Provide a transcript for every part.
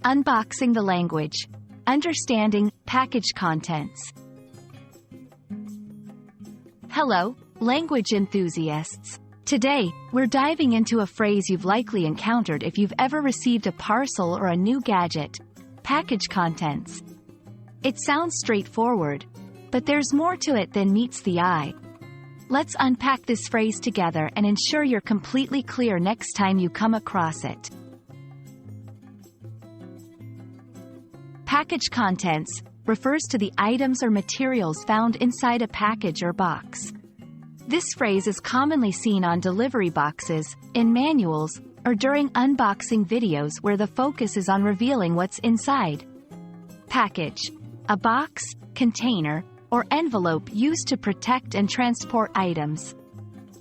Unboxing the language. Understanding package contents. Hello, language enthusiasts. Today, we're diving into a phrase you've likely encountered if you've ever received a parcel or a new gadget. Package contents. It sounds straightforward, but there's more to it than meets the eye. Let's unpack this phrase together and ensure you're completely clear next time you come across it. Package contents refers to the items or materials found inside a package or box. This phrase is commonly seen on delivery boxes, in manuals, or during unboxing videos where the focus is on revealing what's inside. Package. A box, container, or envelope used to protect and transport items.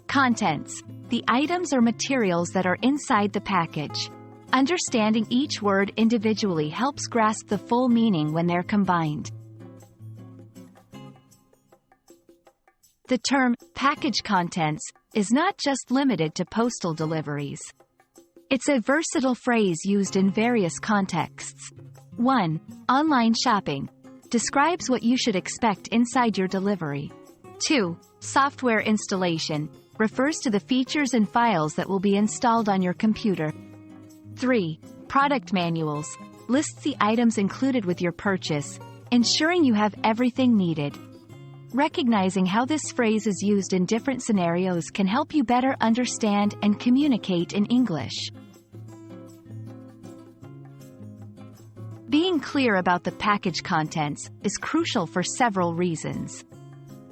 Contents. The items or materials that are inside the package. Understanding each word individually helps grasp the full meaning when they're combined. The term, package contents, is not just limited to postal deliveries. It's a versatile phrase used in various contexts. 1. Online shopping. Describes what you should expect inside your delivery. 2. Software installation. Refers to the features and files that will be installed on your computer. 3. Product manuals. Lists the items included with your purchase, ensuring you have everything needed. Recognizing how this phrase is used in different scenarios can help you better understand and communicate in English. Being clear about the package contents is crucial for several reasons.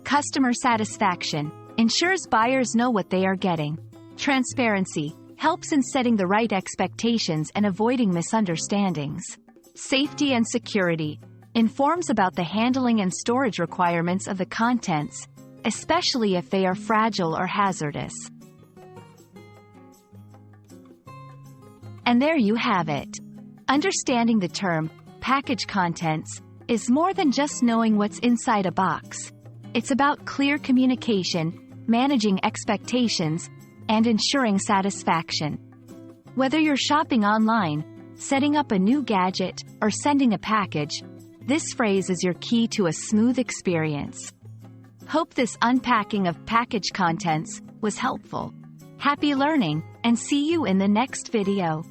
Customer satisfaction ensures buyers know what they are getting. Transparency helps in setting the right expectations and avoiding misunderstandings. Safety and security informs about the handling and storage requirements of the contents, especially if they are fragile or hazardous. And there you have it. Understanding the term, package contents, is more than just knowing what's inside a box. It's about clear communication, managing expectations, and ensuring satisfaction. Whether you're shopping online, setting up a new gadget, or sending a package, this phrase is your key to a smooth experience. Hope this unpacking of package contents was helpful. Happy learning, and see you in the next video.